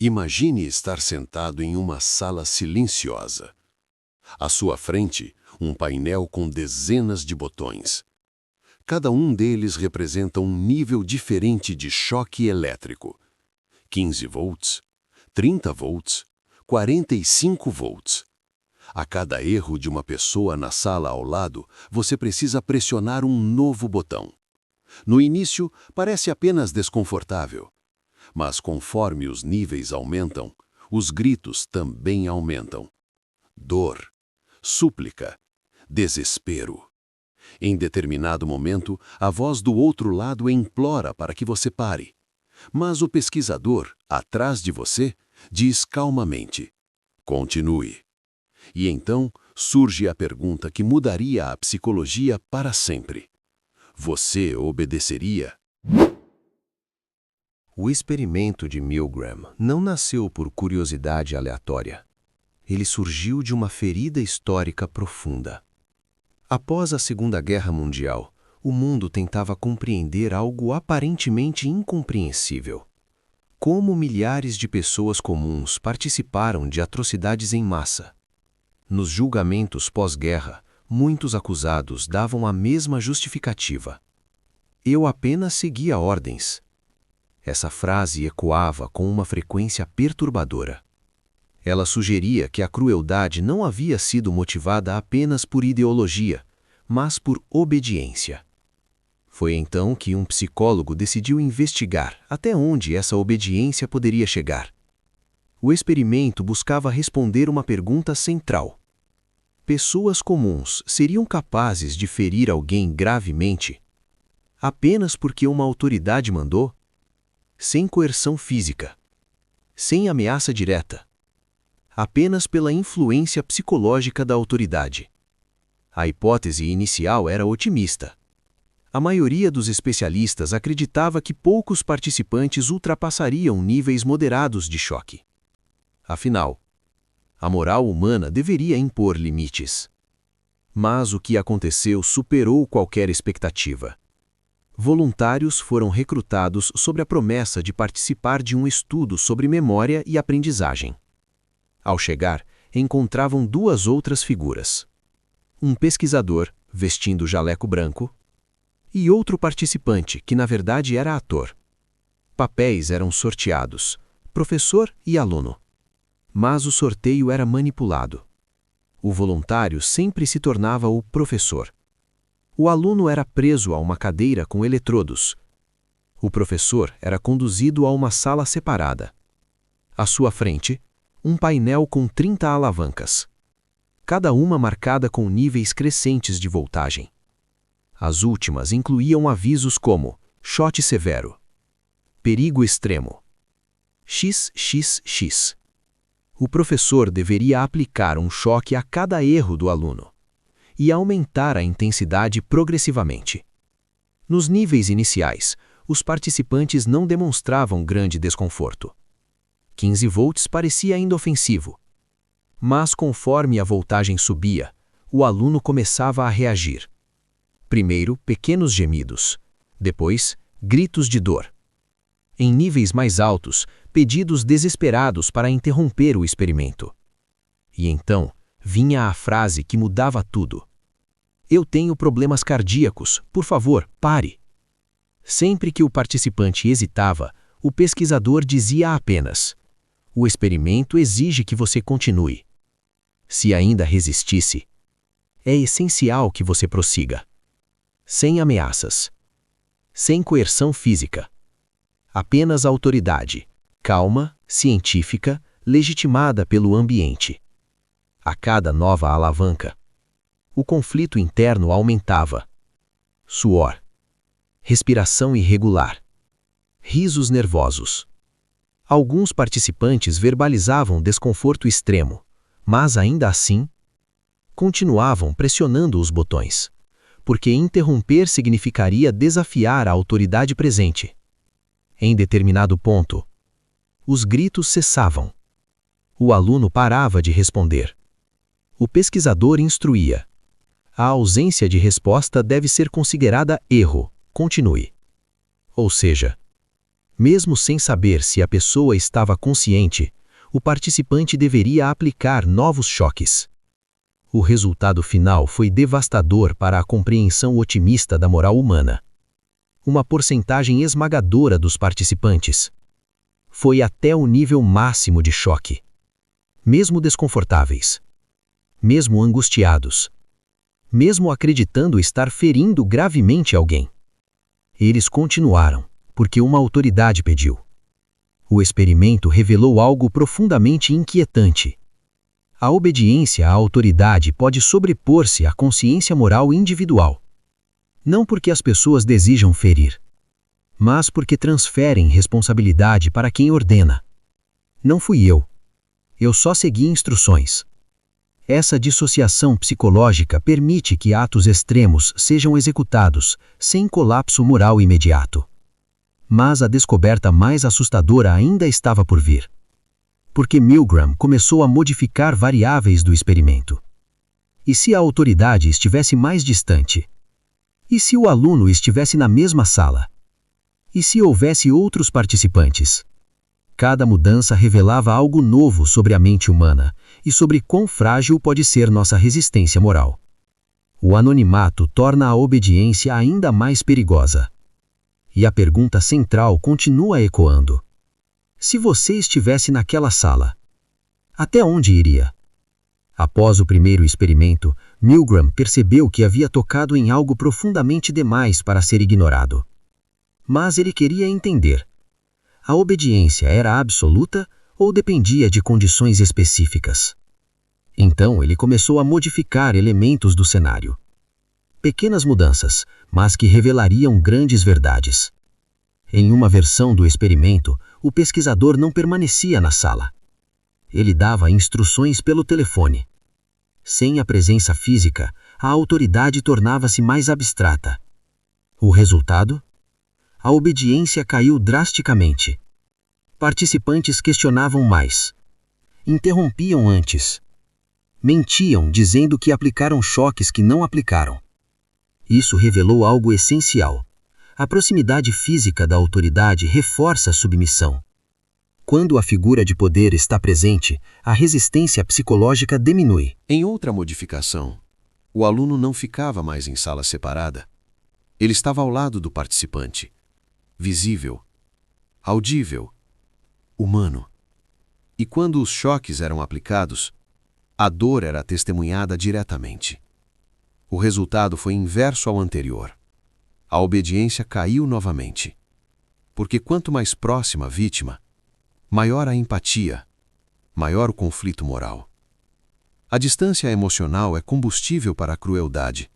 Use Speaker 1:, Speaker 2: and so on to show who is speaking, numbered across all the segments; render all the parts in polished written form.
Speaker 1: Imagine estar sentado em uma sala silenciosa. À sua frente, um painel com dezenas de botões. Cada um deles representa um nível diferente de choque elétrico. 15 volts, 30 volts, 45 volts. A cada erro de uma pessoa na sala ao lado, você precisa pressionar um novo botão. No início, parece apenas desconfortável. Mas conforme os níveis aumentam, os gritos também aumentam. Dor, súplica, desespero. Em determinado momento, a voz do outro lado implora para que você pare. Mas o pesquisador, atrás de você, diz calmamente: continue. E então surge a pergunta que mudaria a psicologia para sempre. Você obedeceria?
Speaker 2: O experimento de Milgram não nasceu por curiosidade aleatória. Ele surgiu de uma ferida histórica profunda. Após a Segunda Guerra Mundial, o mundo tentava compreender algo aparentemente incompreensível. Como milhares de pessoas comuns participaram de atrocidades em massa? Nos julgamentos pós-guerra, muitos acusados davam a mesma justificativa: eu apenas seguia ordens. Essa frase ecoava com uma frequência perturbadora. Ela sugeria que a crueldade não havia sido motivada apenas por ideologia, mas por obediência. Foi então que um psicólogo decidiu investigar até onde essa obediência poderia chegar. O experimento buscava responder uma pergunta central: pessoas comuns seriam capazes de ferir alguém gravemente apenas porque uma autoridade mandou? Sem coerção física, sem ameaça direta, apenas pela influência psicológica da autoridade. A hipótese inicial era otimista. A maioria dos especialistas acreditava que poucos participantes ultrapassariam níveis moderados de choque. Afinal, a moral humana deveria impor limites. Mas o que aconteceu superou qualquer expectativa. Voluntários foram recrutados sob a promessa de participar de um estudo sobre memória e aprendizagem. Ao chegar, encontravam duas outras figuras: um pesquisador, vestindo jaleco branco, e outro participante, que na verdade era ator. Papéis eram sorteados, professor e aluno. Mas o sorteio era manipulado. O voluntário sempre se tornava o professor. O aluno era preso a uma cadeira com eletrodos. O professor era conduzido a uma sala separada. À sua frente, um painel com 30 alavancas, cada uma marcada com níveis crescentes de voltagem. As últimas incluíam avisos como choque severo, perigo extremo, XXX. O professor deveria aplicar um choque a cada erro do aluno e aumentar a intensidade progressivamente. Nos níveis iniciais, os participantes não demonstravam grande desconforto. 15 volts parecia ainda ofensivo. Mas conforme a voltagem subia, o aluno começava a reagir. Primeiro, pequenos gemidos. Depois, gritos de dor. Em níveis mais altos, pedidos desesperados para interromper o experimento. E então, vinha a frase que mudava tudo: eu tenho problemas cardíacos, por favor, pare. Sempre que o participante hesitava, o pesquisador dizia apenas: o experimento exige que você continue. Se ainda resistisse, é essencial que você prossiga. Sem ameaças. Sem coerção física. Apenas autoridade, calma, científica, legitimada pelo ambiente. A cada nova alavanca, o conflito interno aumentava. Suor. Respiração irregular. Risos nervosos. Alguns participantes verbalizavam desconforto extremo, mas ainda assim, continuavam pressionando os botões, porque interromper significaria desafiar a autoridade presente. Em determinado ponto, os gritos cessavam. O aluno parava de responder. O pesquisador instruía: a ausência de resposta deve ser considerada erro. Continue. Ou seja, Mesmo sem saber se a pessoa estava consciente, o participante deveria aplicar novos choques. O resultado final foi devastador para a compreensão otimista da moral humana. Uma porcentagem esmagadora dos participantes foi até o nível máximo de choque. Mesmo desconfortáveis, mesmo angustiados, mesmo acreditando estar ferindo gravemente alguém, eles continuaram, porque uma autoridade pediu. O experimento revelou algo profundamente inquietante. A obediência à autoridade pode sobrepor-se à consciência moral individual. Não porque as pessoas desejam ferir, mas porque transferem responsabilidade para quem ordena. Não fui eu. Eu só segui instruções. Essa dissociação psicológica permite que atos extremos sejam executados, sem colapso moral imediato. Mas a descoberta mais assustadora ainda estava por vir. Porque Milgram começou a modificar variáveis do experimento. E se a autoridade estivesse mais distante? E se o aluno estivesse na mesma sala? E se houvesse outros participantes? Cada mudança revelava algo novo sobre a mente humana e sobre quão frágil pode ser nossa resistência moral. O anonimato torna a obediência ainda mais perigosa. E a pergunta central continua ecoando. Se você estivesse naquela sala, até onde iria? Após o primeiro experimento, Milgram percebeu que havia tocado em algo profundamente demais para ser ignorado. Mas ele queria entender. A obediência era absoluta ou dependia de condições específicas? Então ele começou a modificar elementos do cenário. Pequenas mudanças, mas que revelariam grandes verdades. Em uma versão do experimento, o pesquisador não permanecia na sala. Ele dava instruções pelo telefone. Sem a presença física, a autoridade tornava-se mais abstrata. O resultado? A obediência caiu drasticamente. Participantes questionavam mais. Interrompiam antes. Mentiam dizendo que aplicaram choques que não aplicaram. Isso revelou algo essencial. A proximidade física da autoridade reforça a submissão. Quando a figura de poder está presente, a resistência psicológica diminui.
Speaker 1: Em outra modificação, o aluno não ficava mais em sala separada. Ele estava ao lado do participante. Visível, audível, humano. E quando os choques eram aplicados, a dor era testemunhada diretamente. O resultado foi inverso ao anterior. A obediência caiu novamente. Porque quanto mais próxima a vítima, maior a empatia, maior o conflito moral. A distância emocional é combustível para a crueldade.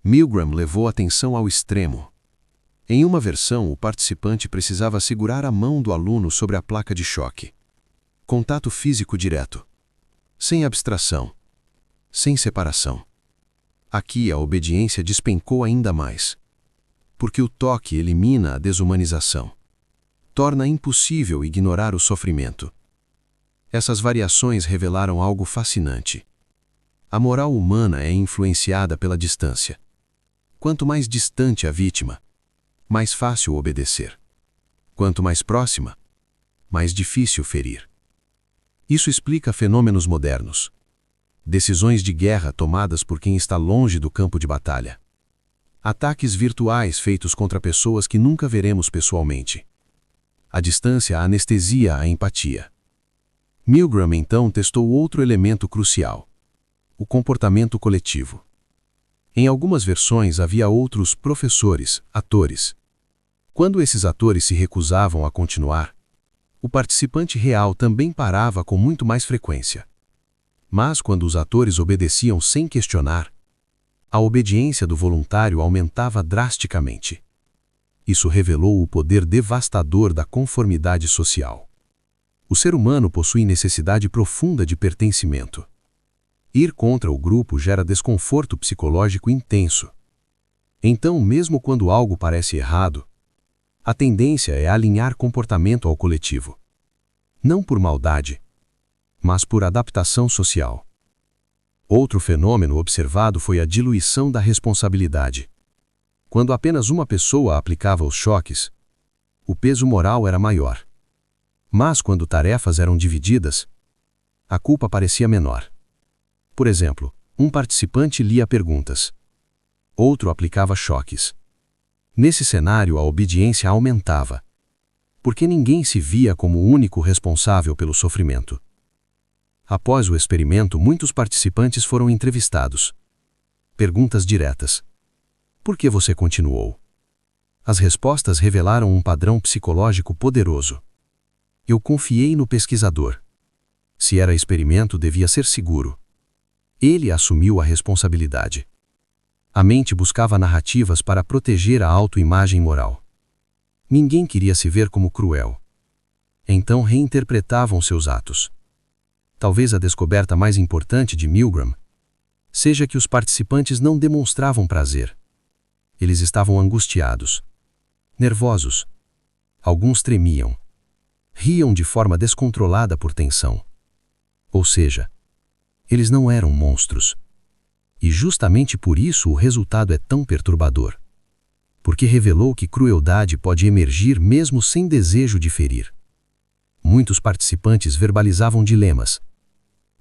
Speaker 1: Milgram levou a tensão ao extremo. Em uma versão, o participante precisava segurar a mão do aluno sobre a placa de choque. Contato físico direto. Sem abstração. Sem separação. Aqui a obediência despencou ainda mais. Porque o toque elimina a desumanização. Torna impossível ignorar o sofrimento. Essas variações revelaram algo fascinante. A moral humana é influenciada pela distância. Quanto mais distante a vítima, mais fácil obedecer. Quanto mais próxima, mais difícil ferir. Isso explica fenômenos modernos. Decisões de guerra tomadas por quem está longe do campo de batalha. Ataques virtuais feitos contra pessoas que nunca veremos pessoalmente. A distância anestesia a empatia. Milgram então testou outro elemento crucial: o comportamento coletivo. Em algumas versões havia outros professores, atores. Quando esses atores se recusavam a continuar, o participante real também parava com muito mais frequência. Mas quando os atores obedeciam sem questionar, a obediência do voluntário aumentava drasticamente. Isso revelou o poder devastador da conformidade social. O ser humano possui necessidade profunda de pertencimento. Ir contra o grupo gera desconforto psicológico intenso. Então, mesmo quando algo parece errado, a tendência é alinhar comportamento ao coletivo. Não por maldade, mas por adaptação social. Outro fenômeno observado foi a diluição da responsabilidade. Quando apenas uma pessoa aplicava os choques,
Speaker 2: o peso moral era maior. Mas quando tarefas eram divididas, a culpa parecia menor. Por exemplo, um participante lia perguntas. Outro aplicava choques. Nesse cenário, a obediência aumentava, porque ninguém se via como o único responsável pelo sofrimento. Após o experimento, muitos participantes foram entrevistados. Perguntas diretas. Por que você continuou? As respostas revelaram um padrão psicológico poderoso. Eu confiei no pesquisador. Se era experimento, devia ser seguro. Ele assumiu a responsabilidade. A mente buscava narrativas para proteger a autoimagem moral. Ninguém queria se ver como cruel. Então reinterpretavam seus atos. Talvez a descoberta mais importante de Milgram seja que os participantes não demonstravam prazer. Eles estavam angustiados, nervosos. Alguns tremiam. Riam de forma descontrolada por tensão. Ou seja, eles não eram monstros. E justamente por isso o resultado é tão perturbador. Porque revelou que crueldade pode emergir mesmo sem desejo de ferir. Muitos participantes verbalizavam dilemas.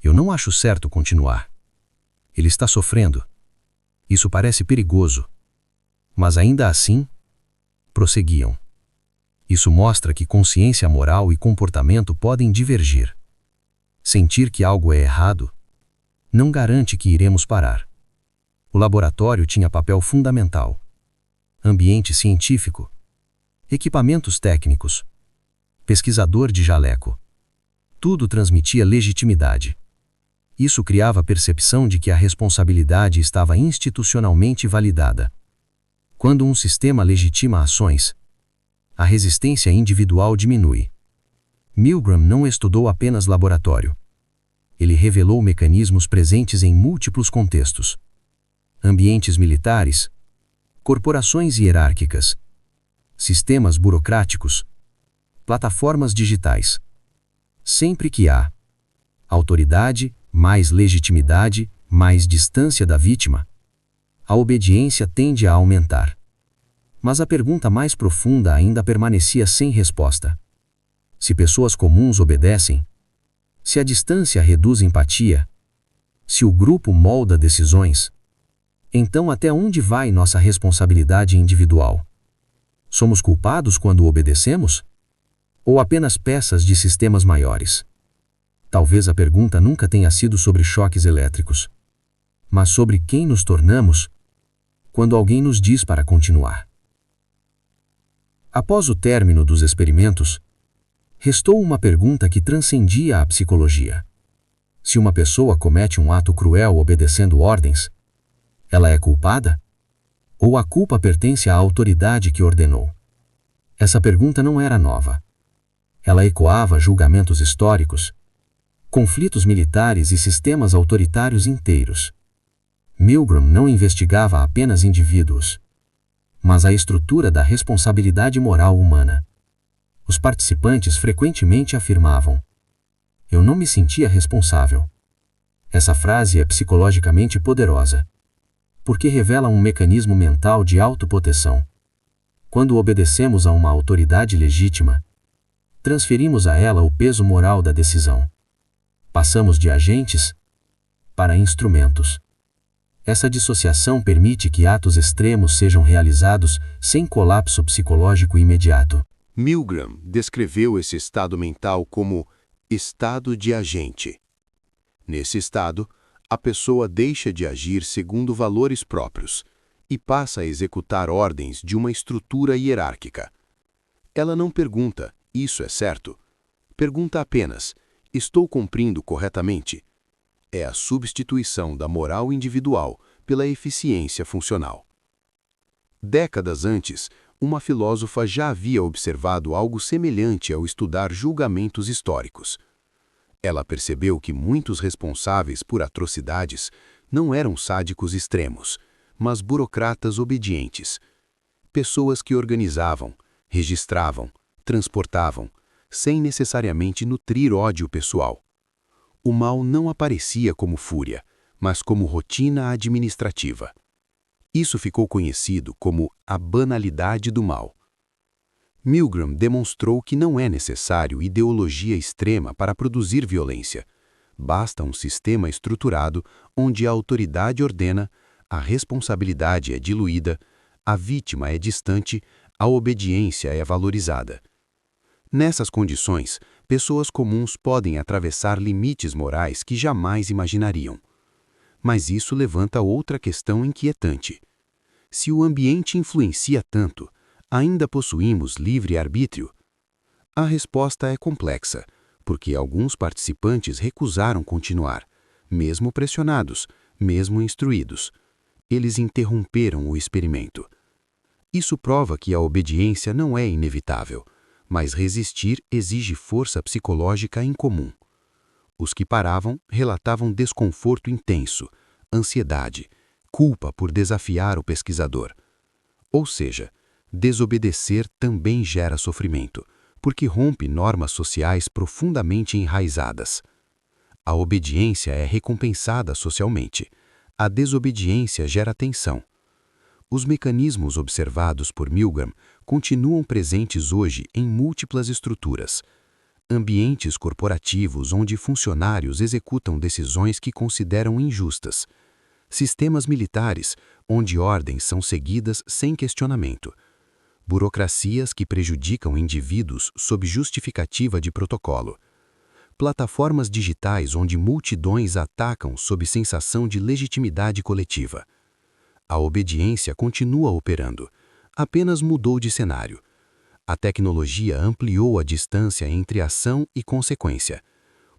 Speaker 2: Eu não acho certo continuar. Ele está sofrendo. Isso parece perigoso. Mas ainda assim, prosseguiam. Isso mostra que consciência moral e comportamento podem divergir. Sentir que algo é errado não garante que iremos parar. O laboratório tinha papel fundamental. Ambiente científico. Equipamentos técnicos. Pesquisador de jaleco. Tudo transmitia legitimidade. Isso criava a percepção de que a responsabilidade estava institucionalmente validada. Quando um sistema legitima ações, a resistência individual diminui. Milgram não estudou apenas laboratório. Ele revelou mecanismos presentes em múltiplos contextos. Ambientes militares, corporações hierárquicas, sistemas burocráticos, plataformas digitais. Sempre que há autoridade, mais legitimidade, mais distância da vítima, a obediência tende a aumentar. Mas a pergunta mais profunda ainda permanecia sem resposta. Se pessoas comuns obedecem, se a distância reduz empatia, se o grupo molda decisões, então até onde vai nossa responsabilidade individual? Somos culpados quando obedecemos? Ou apenas peças de sistemas maiores? Talvez a pergunta nunca tenha sido sobre choques elétricos, mas sobre quem nos tornamos quando alguém nos diz para continuar. Após o término dos experimentos, restou uma pergunta que transcendia a psicologia. Se uma pessoa comete um ato cruel obedecendo ordens, ela é culpada? Ou a culpa pertence à autoridade que ordenou? Essa pergunta não era nova. Ela ecoava julgamentos históricos, conflitos militares e sistemas autoritários inteiros. Milgram não investigava apenas indivíduos, mas a estrutura da responsabilidade moral humana. Os participantes frequentemente afirmavam: eu não me sentia responsável. Essa frase é psicologicamente poderosa, porque revela um mecanismo mental de autoproteção. Quando obedecemos a uma autoridade legítima, transferimos a ela o peso moral da decisão. Passamos de agentes para instrumentos. Essa dissociação permite que atos extremos sejam realizados sem colapso psicológico imediato.
Speaker 1: Milgram descreveu esse estado mental como estado de agente. Nesse estado, a pessoa deixa de agir segundo valores próprios e passa a executar ordens de uma estrutura hierárquica. Ela não pergunta, isso é certo? Pergunta apenas, estou cumprindo corretamente? É a substituição da moral individual pela eficiência funcional. Décadas antes, uma filósofa já havia observado algo semelhante ao estudar julgamentos históricos. Ela percebeu que muitos responsáveis por atrocidades não eram sádicos extremos, mas burocratas obedientes. Pessoas que organizavam, registravam, transportavam, sem necessariamente nutrir ódio pessoal. O mal não aparecia como fúria, mas como rotina administrativa. Isso ficou conhecido como a banalidade do mal.
Speaker 2: Milgram demonstrou que não é necessário ideologia extrema para produzir violência. Basta um sistema estruturado onde a autoridade ordena, a responsabilidade é diluída, a vítima é distante, a obediência é valorizada. Nessas condições, pessoas comuns podem atravessar limites morais que jamais imaginariam. Mas isso levanta outra questão inquietante. Se o ambiente influencia tanto, ainda possuímos livre-arbítrio? A resposta é complexa, porque alguns participantes recusaram continuar, mesmo pressionados, mesmo instruídos. Eles interromperam o experimento. Isso prova que a obediência não é inevitável, mas resistir exige força psicológica incomum. Os que paravam relatavam desconforto intenso, ansiedade, culpa por desafiar o pesquisador. Ou seja, desobedecer também gera sofrimento, porque rompe normas sociais profundamente enraizadas. A obediência é recompensada socialmente. A desobediência gera tensão. Os mecanismos observados por Milgram continuam presentes hoje em múltiplas estruturas. Ambientes corporativos onde funcionários executam decisões que consideram injustas. Sistemas militares, onde ordens são seguidas sem questionamento. Burocracias que prejudicam indivíduos sob justificativa de protocolo. Plataformas digitais onde multidões atacam sob sensação de legitimidade coletiva. A obediência continua operando, apenas mudou de cenário. A tecnologia ampliou a distância entre ação e consequência.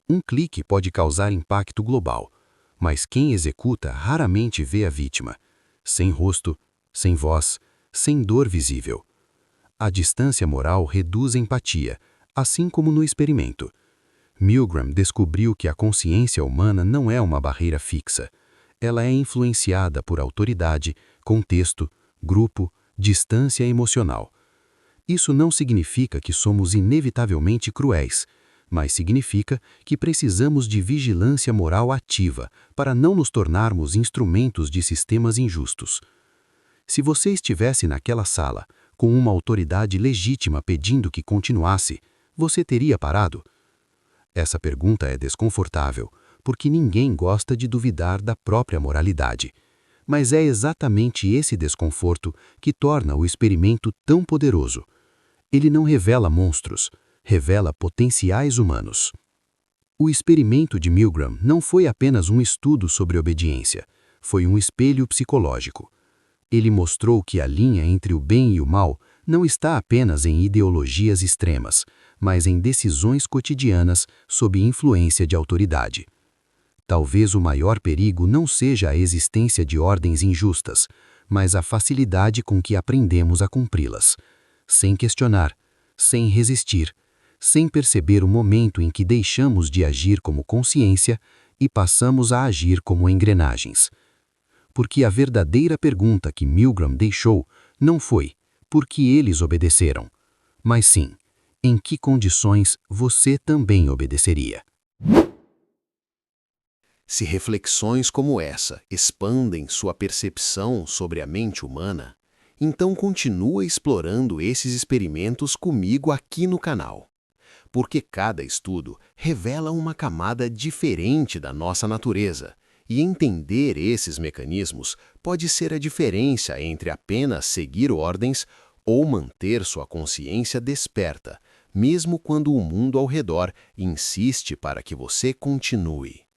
Speaker 2: Um clique pode causar impacto global, mas quem executa raramente vê a vítima. Sem rosto, sem voz, sem dor visível. A distância moral reduz empatia, assim como no experimento. Milgram descobriu que a consciência humana não é uma barreira fixa. Ela é influenciada por autoridade, contexto, grupo, distância emocional. Isso não significa que somos inevitavelmente cruéis, mas significa que precisamos de vigilância moral ativa para não nos tornarmos instrumentos de sistemas injustos. Se você estivesse naquela sala, com uma autoridade legítima pedindo que continuasse, você teria parado? Essa pergunta é desconfortável, porque ninguém gosta de duvidar da própria moralidade. Mas é exatamente esse desconforto que torna o experimento tão poderoso. Ele não revela monstros, revela potenciais humanos. O experimento de Milgram não foi apenas um estudo sobre obediência, foi um espelho psicológico. Ele mostrou que a linha entre o bem e o mal não está apenas em ideologias extremas, mas em decisões cotidianas sob influência de autoridade. Talvez o maior perigo não seja a existência de ordens injustas, mas a facilidade com que aprendemos a cumpri-las, sem questionar, sem resistir, sem perceber o momento em que deixamos de agir como consciência e passamos a agir como engrenagens. Porque a verdadeira pergunta que Milgram deixou não foi por que eles obedeceram, mas sim, em que condições você também obedeceria.
Speaker 1: Se reflexões como essa expandem sua percepção sobre a mente humana, então continua explorando esses experimentos comigo aqui no canal. Porque cada estudo revela uma camada diferente da nossa natureza, e entender esses mecanismos pode ser a diferença entre apenas seguir ordens ou manter sua consciência desperta, mesmo quando o mundo ao redor insiste para que você continue.